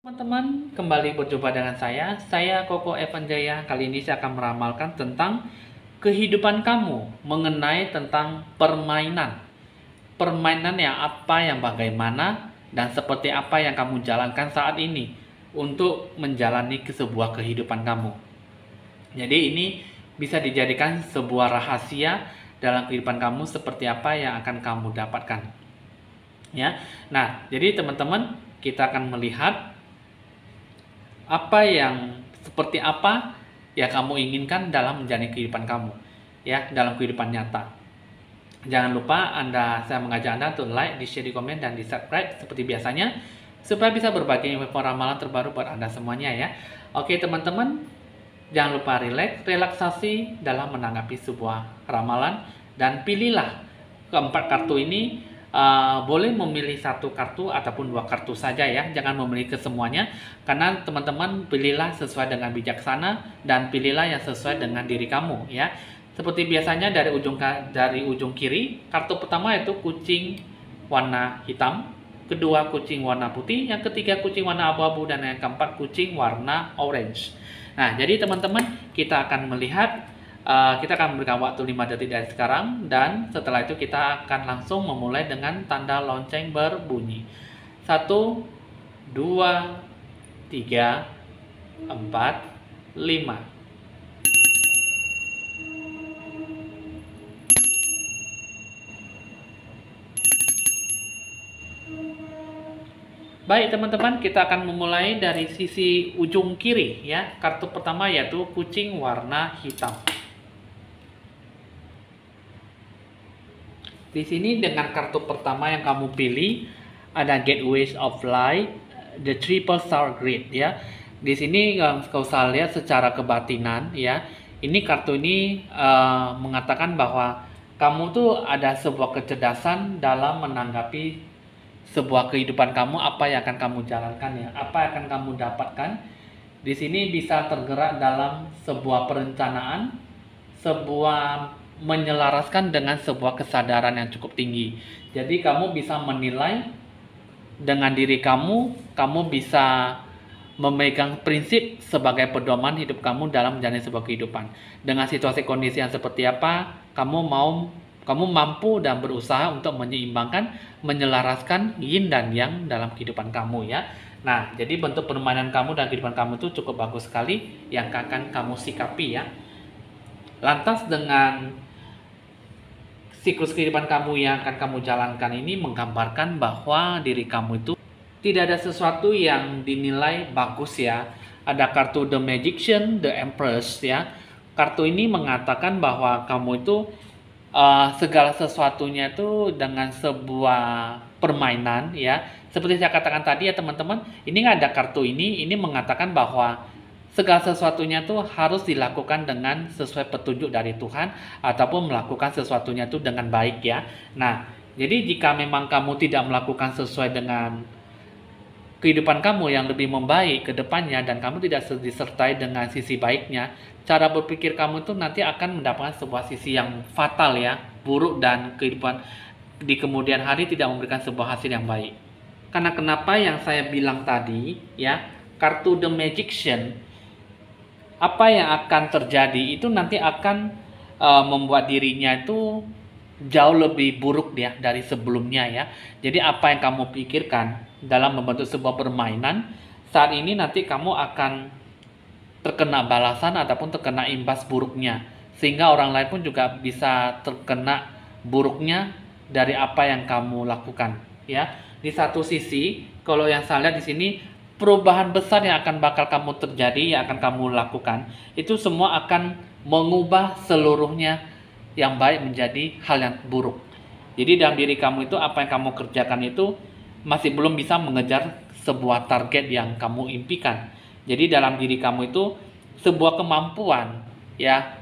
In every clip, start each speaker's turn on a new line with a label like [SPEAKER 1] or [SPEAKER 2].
[SPEAKER 1] Teman-teman, kembali berjumpa dengan saya Koko Evanjaya. Kali ini saya akan meramalkan tentang kehidupan kamu mengenai tentang permainan. Permainan yang apa, yang bagaimana, dan seperti apa yang kamu jalankan saat ini untuk menjalani sebuah kehidupan kamu. Jadi ini bisa dijadikan sebuah rahasia dalam kehidupan kamu seperti apa yang akan kamu dapatkan. Ya. Nah, jadi teman-teman, kita akan melihat seperti apa yang kamu inginkan dalam menjalani kehidupan kamu, ya, dalam kehidupan nyata. Jangan lupa saya mengajak Anda untuk like, di share, di komen, dan di subscribe seperti biasanya supaya bisa berbagi info ramalan terbaru buat Anda semuanya ya. Oke teman-teman, jangan lupa relaksasi dalam menanggapi sebuah ramalan dan pilihlah keempat kartu ini. Boleh memilih satu kartu ataupun dua kartu saja ya, jangan memilih kesemuanya, karena teman-teman pilihlah sesuai dengan bijaksana dan pilihlah yang sesuai dengan diri kamu ya. Seperti biasanya dari ujung kiri, kartu pertama yaitu kucing warna hitam, kedua kucing warna putih, yang ketiga kucing warna abu-abu, dan yang keempat kucing warna orange. Nah, jadi teman-teman, kita akan melihat kita akan memberikan waktu 5 detik dari sekarang, dan setelah itu kita akan langsung memulai dengan tanda lonceng berbunyi. 1, 2, 3, 4, 5. Baik teman-teman, kita akan memulai dari sisi ujung kiri ya. Kartu pertama yaitu kucing warna hitam. Di sini dengan kartu pertama yang kamu pilih ada Gateways of Light, the Triple Star Grid ya. Di sini kau bisa lihat secara kebatinan ya. Ini kartu ini mengatakan bahwa kamu tuh ada sebuah kecerdasan dalam menanggapi sebuah kehidupan kamu, apa yang akan kamu jalankan ya, apa yang akan kamu dapatkan. Di sini bisa tergerak dalam sebuah perencanaan, sebuah menyelaraskan dengan sebuah kesadaran yang cukup tinggi. Jadi kamu bisa menilai dengan diri kamu bisa memegang prinsip sebagai pedoman hidup kamu dalam menjalani sebuah kehidupan. Dengan situasi kondisi yang seperti apa, kamu mampu dan berusaha untuk menyeimbangkan, menyelaraskan yin dan yang dalam kehidupan kamu ya. Nah, jadi bentuk permainan kamu dan kehidupan kamu itu cukup bagus sekali yang akan kamu sikapi ya. Lantas dengan siklus kehidupan kamu yang akan kamu jalankan ini menggambarkan bahwa diri kamu itu tidak ada sesuatu yang dinilai bagus ya. Ada kartu The Magician, The Empress ya. Kartu ini mengatakan bahwa kamu itu segala sesuatunya itu dengan sebuah permainan ya. Seperti saya katakan tadi ya teman-teman, ini ada kartu ini mengatakan bahwa segala sesuatunya itu harus dilakukan dengan sesuai petunjuk dari Tuhan ataupun melakukan sesuatunya itu dengan baik ya. Nah, jadi jika memang kamu tidak melakukan sesuai dengan kehidupan kamu yang lebih membaik ke depannya dan kamu tidak disertai dengan sisi baiknya, cara berpikir kamu itu nanti akan mendapatkan sebuah sisi yang fatal ya, buruk, dan kehidupan di kemudian hari tidak memberikan sebuah hasil yang baik. Karena kenapa yang saya bilang tadi ya, kartu The Magician, apa yang akan terjadi itu nanti akan membuat dirinya itu jauh lebih buruk ya dari sebelumnya ya. Jadi apa yang kamu pikirkan dalam membentuk sebuah permainan saat ini nanti kamu akan terkena balasan ataupun terkena imbas buruknya, sehingga orang lain pun juga bisa terkena buruknya dari apa yang kamu lakukan ya. Di satu sisi kalau yang saya lihat di sini, perubahan besar yang akan bakal kamu terjadi, yang akan kamu lakukan, itu semua akan mengubah seluruhnya yang baik menjadi hal yang buruk. Jadi dalam diri kamu itu, apa yang kamu kerjakan itu masih belum bisa mengejar sebuah target yang kamu impikan. Jadi dalam diri kamu itu sebuah kemampuan ya,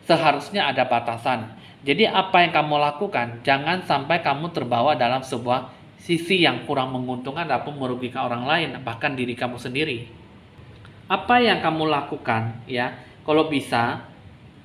[SPEAKER 1] seharusnya ada batasan. Jadi apa yang kamu lakukan, jangan sampai kamu terbawa dalam sebuah sisi yang kurang menguntungkan ataupun merugikan orang lain, bahkan diri kamu sendiri. Apa yang kamu lakukan ya, kalau bisa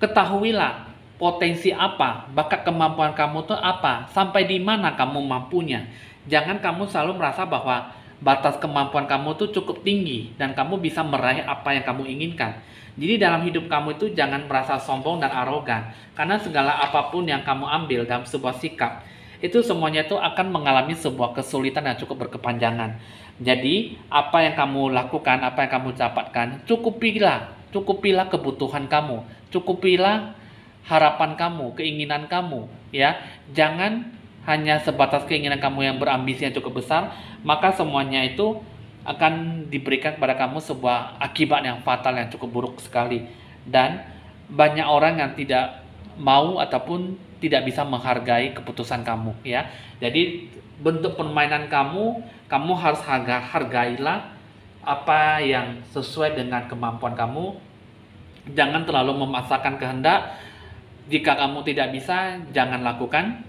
[SPEAKER 1] ketahuilah potensi apa, bakat kemampuan kamu itu apa, sampai di mana kamu mampunya. Jangan kamu selalu merasa bahwa batas kemampuan kamu tuh cukup tinggi dan kamu bisa meraih apa yang kamu inginkan. Jadi dalam hidup kamu itu jangan merasa sombong dan arogan, karena segala apapun yang kamu ambil dalam sebuah sikap, itu semuanya itu akan mengalami sebuah kesulitan yang cukup berkepanjangan. Jadi apa yang kamu lakukan, apa yang kamu dapatkan, cukupilah kebutuhan kamu, cukupilah harapan kamu, keinginan kamu, ya. Jangan hanya sebatas keinginan kamu yang berambisi yang cukup besar, maka semuanya itu akan diberikan kepada kamu sebuah akibat yang fatal yang cukup buruk sekali. Dan banyak orang yang tidak mau ataupun tidak bisa menghargai keputusan kamu, ya. Jadi bentuk permainan kamu harus hargailah apa yang sesuai dengan kemampuan kamu. Jangan terlalu memaksakan kehendak. Jika kamu tidak bisa, jangan lakukan.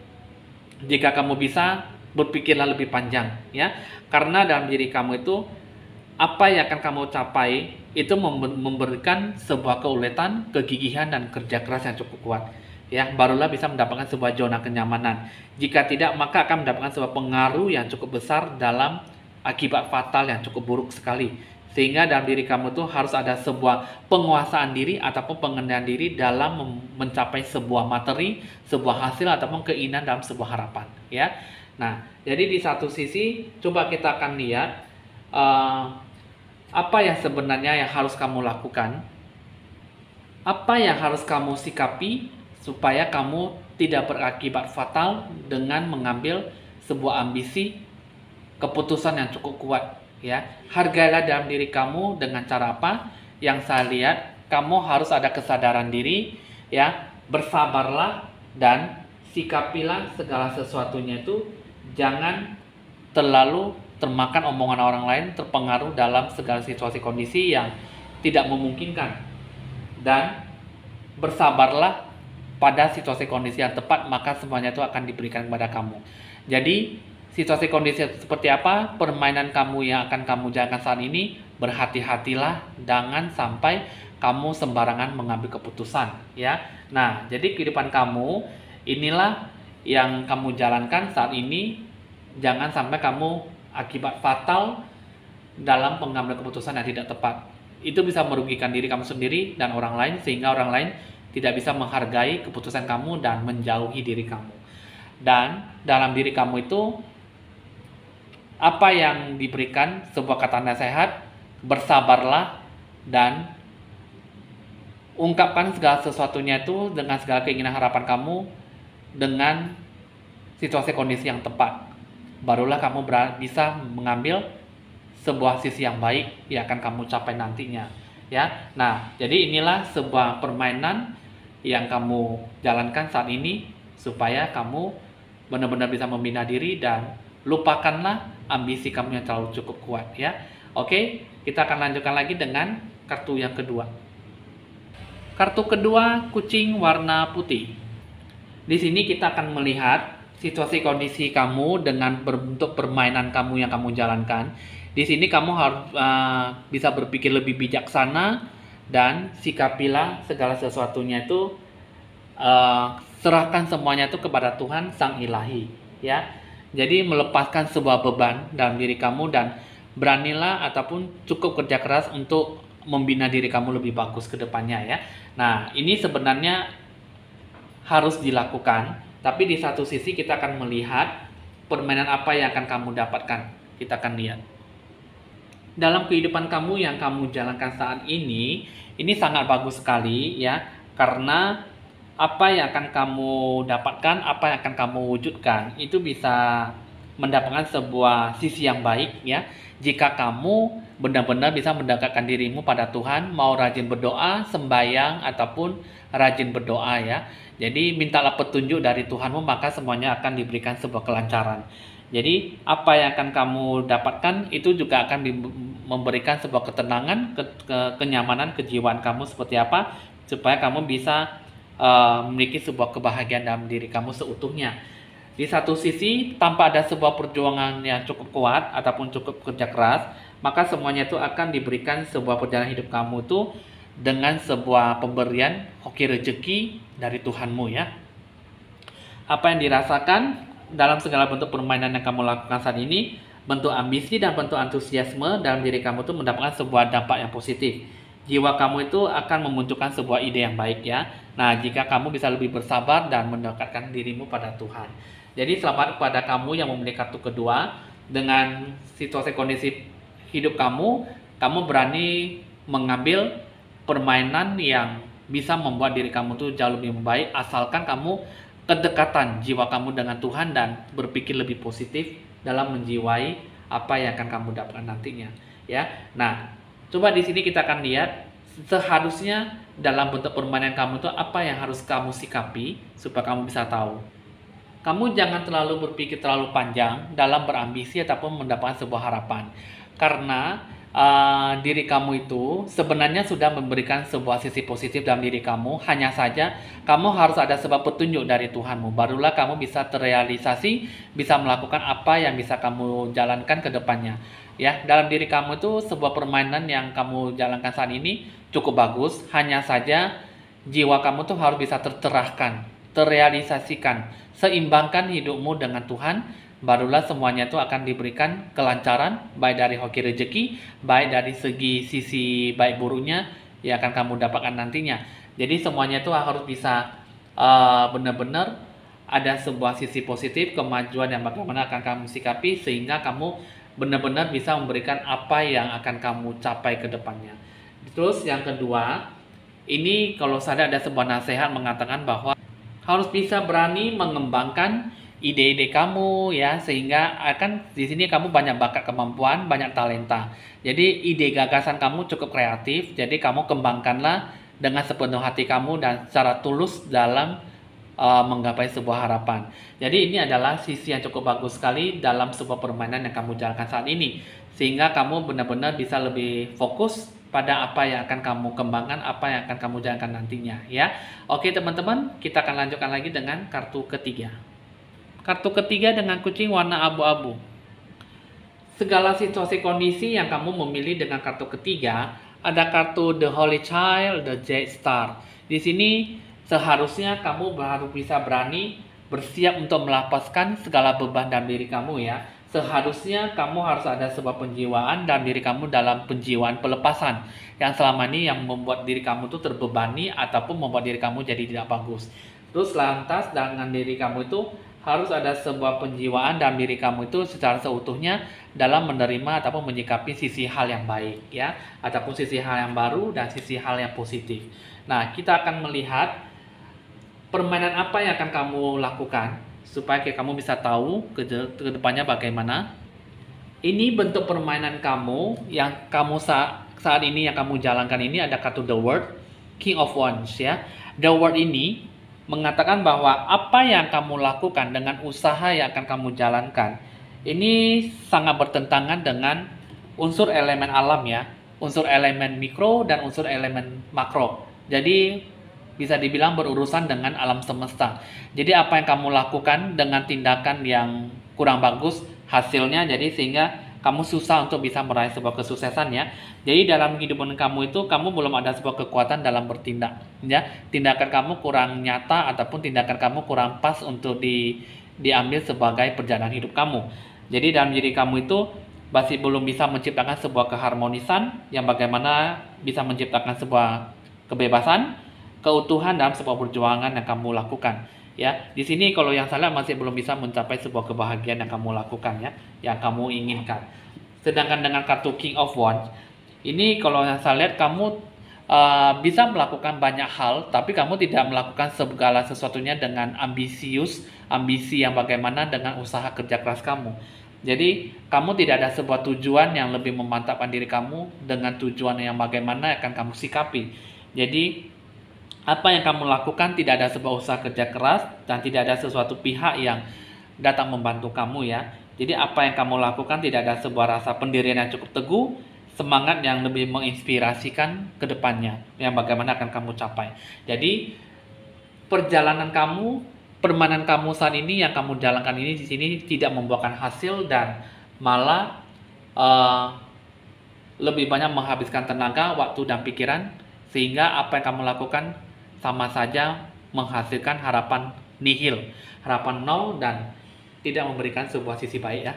[SPEAKER 1] Jika kamu bisa, berpikirlah lebih panjang, ya. Karena dalam diri kamu itu, apa yang akan kamu capai itu memberikan sebuah keuletan, kegigihan, dan kerja keras yang cukup kuat, ya. Barulah bisa mendapatkan sebuah zona kenyamanan. Jika tidak, maka akan mendapatkan sebuah pengaruh yang cukup besar dalam akibat fatal yang cukup buruk sekali. Sehingga dalam diri kamu tuh harus ada sebuah penguasaan diri ataupun pengendalian diri dalam mencapai sebuah materi, sebuah hasil ataupun keinginan dalam sebuah harapan, ya. Nah, jadi di satu sisi coba kita akan lihat apa yang sebenarnya yang harus kamu lakukan, apa yang harus kamu sikapi supaya kamu tidak berakibat fatal dengan mengambil sebuah ambisi, keputusan yang cukup kuat, ya. Hargailah dalam diri kamu dengan cara apa? Yang saya lihat, kamu harus ada kesadaran diri, ya. Bersabarlah dan sikapilah segala sesuatunya itu, jangan terlalu termakan omongan orang lain, terpengaruh dalam segala situasi kondisi yang tidak memungkinkan. Dan bersabarlah pada situasi kondisi yang tepat, maka semuanya itu akan diberikan kepada kamu. Jadi situasi kondisi seperti apa, permainan kamu yang akan kamu jalankan saat ini, berhati-hatilah, jangan sampai kamu sembarangan mengambil keputusan, ya. Nah, jadi kehidupan kamu, inilah yang kamu jalankan saat ini, jangan sampai kamu akibat fatal dalam pengambilan keputusan yang tidak tepat. Itu bisa merugikan diri kamu sendiri dan orang lain, sehingga orang lain tidak bisa menghargai keputusan kamu dan menjauhi diri kamu. Dan dalam diri kamu itu, apa yang diberikan sebuah kata nasihat, bersabarlah dan ungkapkan segala sesuatunya itu dengan segala keinginan harapan kamu dengan situasi kondisi yang tepat. Barulah kamu bisa mengambil sebuah sisi yang baik yang akan kamu capai nantinya, ya. Nah, jadi inilah sebuah permainan yang kamu jalankan saat ini supaya kamu benar-benar bisa membina diri dan lupakanlah ambisi kamu yang terlalu cukup kuat, ya. Oke, kita akan lanjutkan lagi dengan kartu yang kedua. Kartu kedua, kucing warna putih. Di sini kita akan melihat situasi kondisi kamu dengan bentuk permainan kamu yang kamu jalankan. Di sini kamu harus bisa berpikir lebih bijaksana dan sikapilah segala sesuatunya itu, serahkan semuanya itu kepada Tuhan Sang Ilahi, ya. Jadi melepaskan sebuah beban dalam diri kamu dan beranilah ataupun cukup kerja keras untuk membina diri kamu lebih bagus ke depannya, ya. Nah, ini sebenarnya harus dilakukan, tapi di satu sisi kita akan melihat permainan apa yang akan kamu dapatkan. Kita akan lihat. Dalam kehidupan kamu yang kamu jalankan saat ini sangat bagus sekali, ya, karena apa yang akan kamu dapatkan, apa yang akan kamu wujudkan, itu bisa mendapatkan sebuah sisi yang baik, ya. Jika kamu benar-benar bisa mendekatkan dirimu pada Tuhan, mau rajin berdoa, sembahyang, ataupun rajin berdoa, ya. Jadi mintalah petunjuk dari Tuhanmu, maka semuanya akan diberikan sebuah kelancaran. Jadi apa yang akan kamu dapatkan itu juga akan memberikan sebuah ketenangan, kenyamanan, kejiwaan kamu seperti apa, supaya kamu bisa memiliki sebuah kebahagiaan dalam diri kamu seutuhnya. Di satu sisi, tanpa ada sebuah perjuangan yang cukup kuat ataupun cukup kerja keras, maka semuanya itu akan diberikan sebuah perjalanan hidup kamu itu dengan sebuah pemberian hoki rezeki dari Tuhanmu, ya. Apa yang dirasakan dalam segala bentuk permainan yang kamu lakukan saat ini bentuk ambisi dan bentuk antusiasme dalam diri kamu itu mendapatkan sebuah dampak yang positif. Jiwa kamu itu akan memunculkan sebuah ide yang baik ya. Nah, jika kamu bisa lebih bersabar dan mendekatkan dirimu pada Tuhan. Jadi selamat kepada kamu yang memiliki kartu kedua. Dengan situasi kondisi hidup kamu, kamu berani mengambil permainan yang bisa membuat diri kamu tuh jauh lebih baik, asalkan kamu kedekatan jiwa kamu dengan Tuhan dan berpikir lebih positif dalam menjiwai apa yang akan kamu dapatkan nantinya ya. Nah, coba di sini kita akan lihat seharusnya dalam bentuk permainan kamu itu apa yang harus kamu sikapi supaya kamu bisa tahu. Kamu jangan terlalu berpikir terlalu panjang dalam berambisi ataupun mendapatkan sebuah harapan. Karena diri kamu itu sebenarnya sudah memberikan sebuah sisi positif dalam diri kamu. Hanya saja kamu harus ada sebab petunjuk dari Tuhanmu. Barulah kamu bisa terrealisasi, bisa melakukan apa yang bisa kamu jalankan ke depannya. Ya, dalam diri kamu itu sebuah permainan yang kamu jalankan saat ini cukup bagus. Hanya saja jiwa kamu tuh harus bisa tercerahkan, terrealisasikan, seimbangkan hidupmu dengan Tuhan, barulah semuanya itu akan diberikan kelancaran, baik dari hoki rezeki, baik dari segi sisi baik buruknya yang akan kamu dapatkan nantinya. Jadi semuanya itu harus bisa benar-benar ada sebuah sisi positif, kemajuan yang bagaimana akan kamu sikapi sehingga kamu benar-benar bisa memberikan apa yang akan kamu capai ke depannya. Terus yang kedua, ini kalau saya ada sebuah nasihat mengatakan bahwa harus bisa berani mengembangkan ide-ide kamu ya, sehingga akan di sini kamu banyak bakat, kemampuan, banyak talenta. Jadi ide gagasan kamu cukup kreatif, jadi kamu kembangkanlah dengan sepenuh hati kamu dan secara tulus dalam menggapai sebuah harapan. Jadi ini adalah sisi yang cukup bagus sekali dalam sebuah permainan yang kamu jalankan saat ini, sehingga kamu benar-benar bisa lebih fokus pada apa yang akan kamu kembangkan, apa yang akan kamu jalankan nantinya ya. Oke teman-teman, kita akan lanjutkan lagi dengan kartu ketiga. Kartu ketiga dengan kucing warna abu-abu. Segala situasi kondisi yang kamu memilih dengan kartu ketiga, ada kartu The Holy Child, The Jade Star. Di sini seharusnya kamu harus bisa berani bersiap untuk melepaskan segala beban dalam diri kamu ya. Seharusnya kamu harus ada sebuah penjiwaan dalam diri kamu dalam penjiwaan pelepasan yang selama ini yang membuat diri kamu itu terbebani ataupun membuat diri kamu jadi tidak bagus. Terus lantas dengan diri kamu itu harus ada sebuah penjiwaan dalam diri kamu itu secara seutuhnya dalam menerima ataupun menyikapi sisi hal yang baik ya, ataupun sisi hal yang baru dan sisi hal yang positif. Nah, kita akan melihat permainan apa yang akan kamu lakukan supaya kamu bisa tahu ke depannya bagaimana. Ini bentuk permainan kamu yang kamu saat ini yang kamu jalankan ini ada kartu The World, King of Wands ya. The World ini mengatakan bahwa apa yang kamu lakukan dengan usaha yang akan kamu jalankan ini sangat bertentangan dengan unsur elemen alam ya, unsur elemen mikro dan unsur elemen makro. Jadi bisa dibilang berurusan dengan alam semesta. Jadi apa yang kamu lakukan dengan tindakan yang kurang bagus hasilnya, jadi sehingga kamu susah untuk bisa meraih sebuah kesuksesan ya. Jadi dalam kehidupan kamu itu kamu belum ada sebuah kekuatan dalam bertindak ya. Tindakan kamu kurang nyata ataupun tindakan kamu kurang pas untuk diambil sebagai perjalanan hidup kamu. Jadi dalam diri kamu itu masih belum bisa menciptakan sebuah keharmonisan yang bagaimana bisa menciptakan sebuah kebebasan, keutuhan dalam sebuah perjuangan yang kamu lakukan ya. Di sini kalau yang salah masih belum bisa mencapai sebuah kebahagiaan yang kamu lakukan ya, yang kamu inginkan. Sedangkan dengan kartu King of Wands ini kalau yang saya lihat kamu bisa melakukan banyak hal, tapi kamu tidak melakukan segala sesuatunya dengan ambisi yang bagaimana dengan usaha kerja keras kamu. Jadi kamu tidak ada sebuah tujuan yang lebih memantapkan diri kamu dengan tujuan yang bagaimana akan kamu sikapi. Jadi apa yang kamu lakukan tidak ada sebuah usaha kerja keras dan tidak ada sesuatu pihak yang datang membantu kamu ya. Jadi apa yang kamu lakukan tidak ada sebuah rasa pendirian yang cukup teguh, semangat yang lebih menginspirasikan ke depannya yang bagaimana akan kamu capai. Jadi perjalanan kamu, permainan kamu saat ini yang kamu jalankan ini di sini tidak membuahkan hasil dan malah lebih banyak menghabiskan tenaga, waktu dan pikiran, sehingga apa yang kamu lakukan sama saja menghasilkan harapan nihil, harapan nol dan tidak memberikan sebuah sisi baik ya.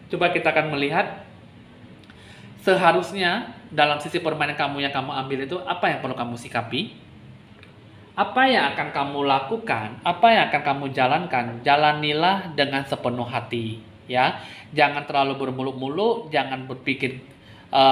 [SPEAKER 1] Coba kita akan melihat seharusnya dalam sisi permainan kamu yang kamu ambil itu apa yang perlu kamu sikapi, apa yang akan kamu lakukan, apa yang akan kamu jalankan. Jalanilah dengan sepenuh hati, ya. Jangan terlalu bermuluk-muluk, jangan berpikir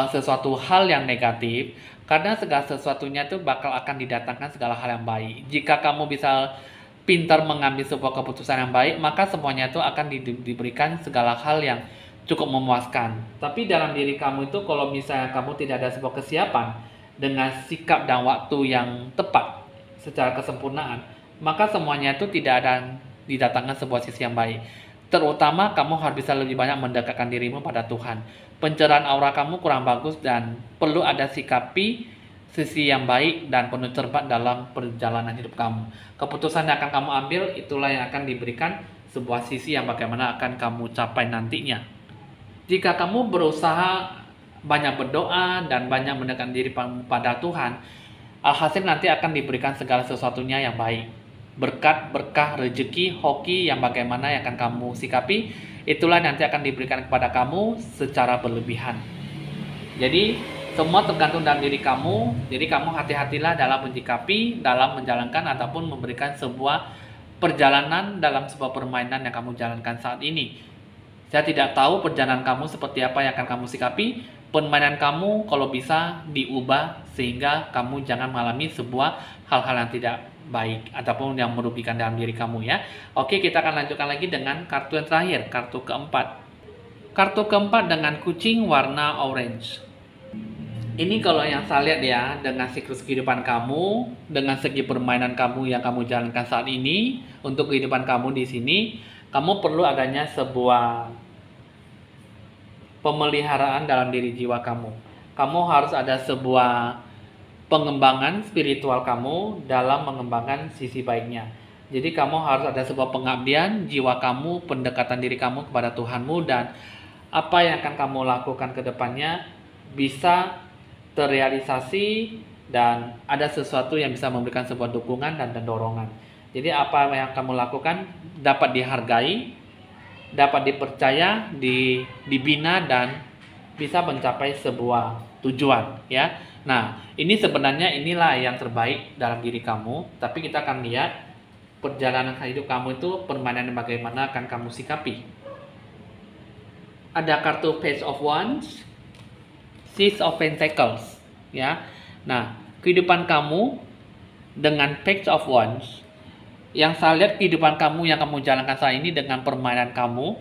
[SPEAKER 1] sesuatu hal yang negatif, karena segala sesuatunya itu bakal akan didatangkan segala hal yang baik. Jika kamu bisa pintar mengambil sebuah keputusan yang baik, maka semuanya itu akan diberikan segala hal yang cukup memuaskan. Tapi dalam diri kamu itu, kalau misalnya kamu tidak ada sebuah kesiapan dengan sikap dan waktu yang tepat secara kesempurnaan, maka semuanya itu tidak ada didatangkan sebuah sisi yang baik. Terutama kamu harus bisa lebih banyak mendekatkan dirimu pada Tuhan. Pencerahan aura kamu kurang bagus dan perlu ada sikapi sisi yang baik dan penuh cermat dalam perjalanan hidup kamu. Keputusan yang akan kamu ambil itulah yang akan diberikan sebuah sisi yang bagaimana akan kamu capai nantinya. Jika kamu berusaha banyak berdoa dan banyak mendekatkan diri pada Tuhan, alhasil nanti akan diberikan segala sesuatunya yang baik. Berkat, berkah, rezeki, hoki yang bagaimana yang akan kamu sikapi, itulah nanti akan diberikan kepada kamu secara berlebihan. Jadi semua tergantung dalam diri kamu. Jadi kamu hati-hatilah dalam menyikapi, dalam menjalankan ataupun memberikan sebuah perjalanan dalam sebuah permainan yang kamu jalankan saat ini. Saya tidak tahu perjalanan kamu seperti apa yang akan kamu sikapi. Permainan kamu kalau bisa diubah sehingga kamu jangan mengalami sebuah hal-hal yang tidak baik ataupun yang merugikan dalam diri kamu, ya. Oke, kita akan lanjutkan lagi dengan kartu yang terakhir, kartu keempat. Kartu keempat dengan kucing warna orange. Ini kalau yang saya lihat ya, dengan siklus kehidupan kamu, dengan segi permainan kamu yang kamu jalankan saat ini, untuk kehidupan kamu di sini, kamu perlu adanya sebuah pemeliharaan dalam diri jiwa kamu. Kamu harus ada sebuah pengembangan spiritual kamu dalam mengembangkan sisi baiknya. Jadi kamu harus ada sebuah pengabdian jiwa kamu, pendekatan diri kamu kepada Tuhanmu, dan apa yang akan kamu lakukan ke depannya bisa terrealisasi dan ada sesuatu yang bisa memberikan sebuah dukungan dan dorongan. Jadi apa yang kamu lakukan dapat dihargai, dapat dipercaya, dibina, dan bisa mencapai sebuah tujuan, ya. Nah, ini sebenarnya inilah yang terbaik dalam diri kamu, tapi kita akan lihat perjalanan hidup kamu itu permainan bagaimana akan kamu sikapi. Ada kartu Page of Wands, Six of Pentacles, ya. Nah, kehidupan kamu dengan Page of Wands, yang saya lihat kehidupan kamu yang kamu jalankan saat ini dengan permainan kamu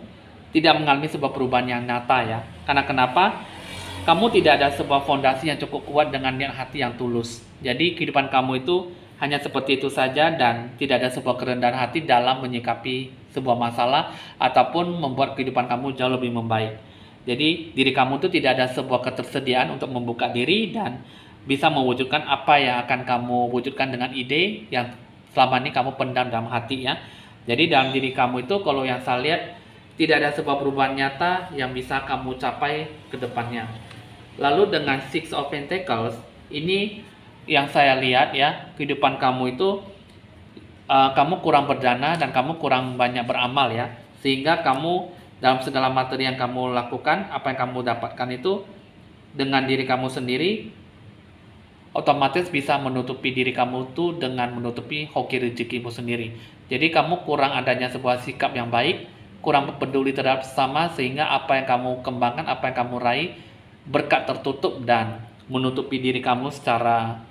[SPEAKER 1] tidak mengalami sebuah perubahan yang nyata, ya. Karena kenapa? Kamu tidak ada sebuah fondasi yang cukup kuat dengan niat hati yang tulus. Jadi kehidupan kamu itu hanya seperti itu saja dan tidak ada sebuah kerendahan hati dalam menyikapi sebuah masalah ataupun membuat kehidupan kamu jauh lebih membaik. Jadi diri kamu itu tidak ada sebuah ketersediaan untuk membuka diri dan bisa mewujudkan apa yang akan kamu wujudkan dengan ide yang selama ini kamu pendam dalam hati, ya. Jadi dalam diri kamu itu kalau yang saya lihat tidak ada sebuah perubahan nyata yang bisa kamu capai ke depannya. Lalu dengan Six of Pentacles, ini yang saya lihat, ya, kehidupan kamu itu kamu kurang berdana dan kamu kurang banyak beramal, ya. Sehingga kamu dalam segala materi yang kamu lakukan, apa yang kamu dapatkan itu dengan diri kamu sendiri, otomatis bisa menutupi diri kamu tuh dengan menutupi hoki rezekimu sendiri. Jadi kamu kurang adanya sebuah sikap yang baik, kurang peduli terhadap sesama, sehingga apa yang kamu kembangkan, apa yang kamu raih berkat tertutup dan menutupi diri kamu secara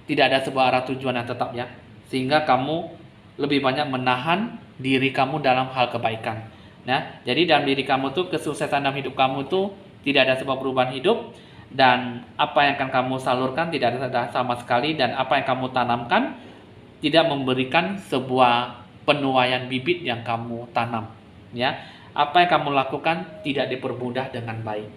[SPEAKER 1] tidak ada sebuah arah tujuan yang tetap, ya. Sehingga kamu lebih banyak menahan diri kamu dalam hal kebaikan. Nah, jadi dalam diri kamu tuh kesuksesan dalam hidup kamu tuh tidak ada sebuah perubahan hidup, dan apa yang akan kamu salurkan tidak ada sama sekali, dan apa yang kamu tanamkan tidak memberikan sebuah penuaian bibit yang kamu tanam, ya. Apa yang kamu lakukan tidak dipermudah dengan baik.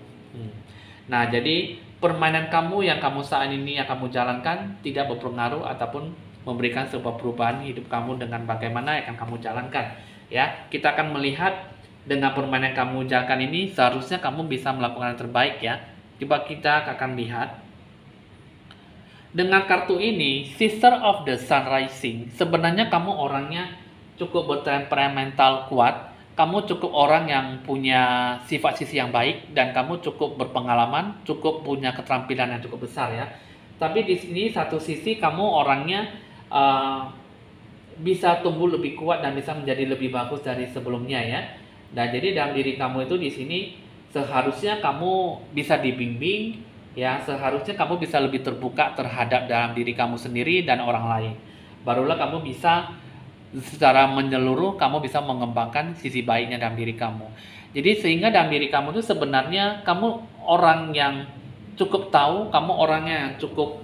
[SPEAKER 1] Nah, jadi permainan kamu yang kamu saat ini yang kamu jalankan tidak berpengaruh ataupun memberikan sebuah perubahan hidup kamu dengan bagaimana yang akan kamu jalankan, ya. Kita akan melihat dengan permainan kamu jalankan ini seharusnya kamu bisa melakukan yang terbaik, ya. Coba kita akan lihat dengan kartu ini, Sister of the Sun Rising. Sebenarnya kamu orangnya cukup bertemperamental kuat. kamu cukup orang yang punya sifat sisi yang baik dan kamu cukup berpengalaman, cukup punya keterampilan yang cukup besar ya. Tapi di sini satu sisi kamu orangnya bisa tumbuh lebih kuat dan bisa menjadi lebih bagus dari sebelumnya ya. Dan jadi dalam diri kamu itu di sini seharusnya kamu bisa dibimbing ya, seharusnya kamu bisa lebih terbuka terhadap dalam diri kamu sendiri dan orang lain. Barulah kamu bisa secara menyeluruh kamu bisa mengembangkan sisi baiknya dalam diri kamu. Jadi sehingga dalam diri kamu itu sebenarnya kamu orang yang cukup tahu, kamu orangnya yang cukup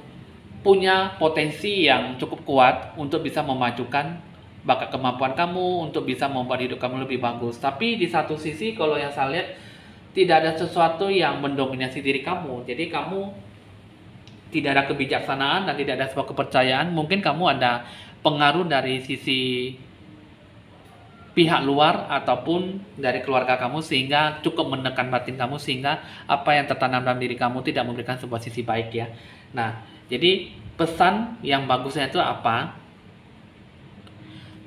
[SPEAKER 1] punya potensi yang cukup kuat untuk bisa memajukan bakat kemampuan kamu, untuk bisa membuat hidup kamu lebih bagus. Tapi di satu sisi kalau yang saya lihat tidak ada sesuatu yang mendominasi diri kamu. Jadi kamu tidak ada kebijaksanaan dan tidak ada sebuah kepercayaan. Mungkin kamu ada pengaruh dari sisi pihak luar ataupun dari keluarga kamu sehingga cukup menekan batin kamu sehingga apa yang tertanam dalam diri kamu tidak memberikan sebuah sisi baik ya. Nah, jadi pesan yang bagusnya itu apa?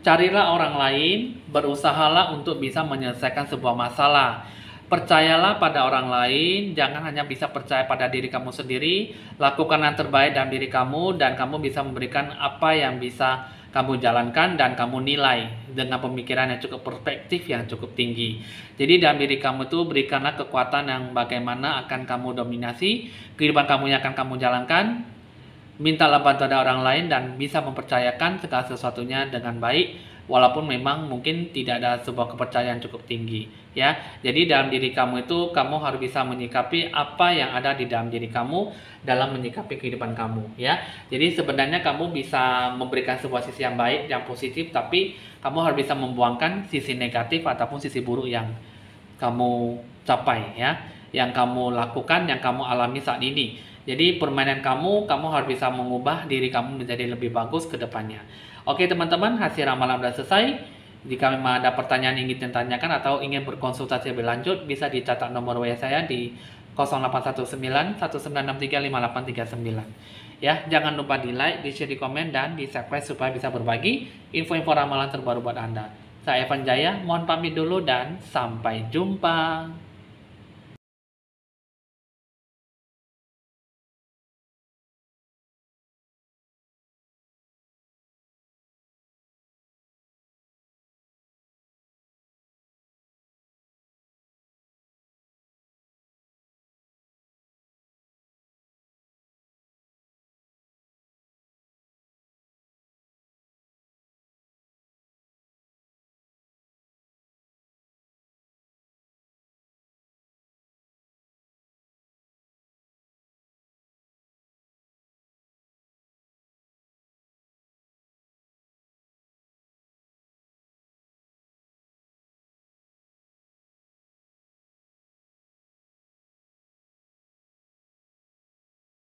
[SPEAKER 1] Carilah orang lain, berusahalah untuk bisa menyelesaikan sebuah masalah. Percayalah pada orang lain, jangan hanya bisa percaya pada diri kamu sendiri. Lakukan yang terbaik dalam diri kamu dan kamu bisa memberikan apa yang bisa kamu jalankan dan kamu nilai dengan pemikiran yang cukup perspektif yang cukup tinggi. Jadi dalam diri kamu itu berikanlah kekuatan yang bagaimana akan kamu dominasi, kehidupan kamu yang akan kamu jalankan. Mintalah bantuan dari orang lain dan bisa mempercayakan segala sesuatunya dengan baik. Walaupun memang mungkin tidak ada sebuah kepercayaan cukup tinggi ya. Jadi dalam diri kamu itu kamu harus bisa menyikapi apa yang ada di dalam diri kamu dalam menyikapi kehidupan kamu ya. Jadi sebenarnya kamu bisa memberikan sebuah sisi yang baik, yang positif, tapi kamu harus bisa membuangkan sisi negatif ataupun sisi buruk yang kamu capai ya, yang kamu lakukan, yang kamu alami saat ini. Jadi permainan kamu harus bisa mengubah diri kamu menjadi lebih bagus ke depannya. Oke teman-teman, hasil ramalan sudah selesai. Jika memang ada pertanyaan yang ingin ditanyakan atau ingin berkonsultasi lebih lanjut, bisa dicatat nomor WA saya di 0819 1963 5839. Ya, jangan lupa di like, di share, di komen, dan di subscribe supaya bisa berbagi info-info ramalan terbaru buat Anda. Saya Evan Jaya, mohon pamit dulu dan sampai jumpa.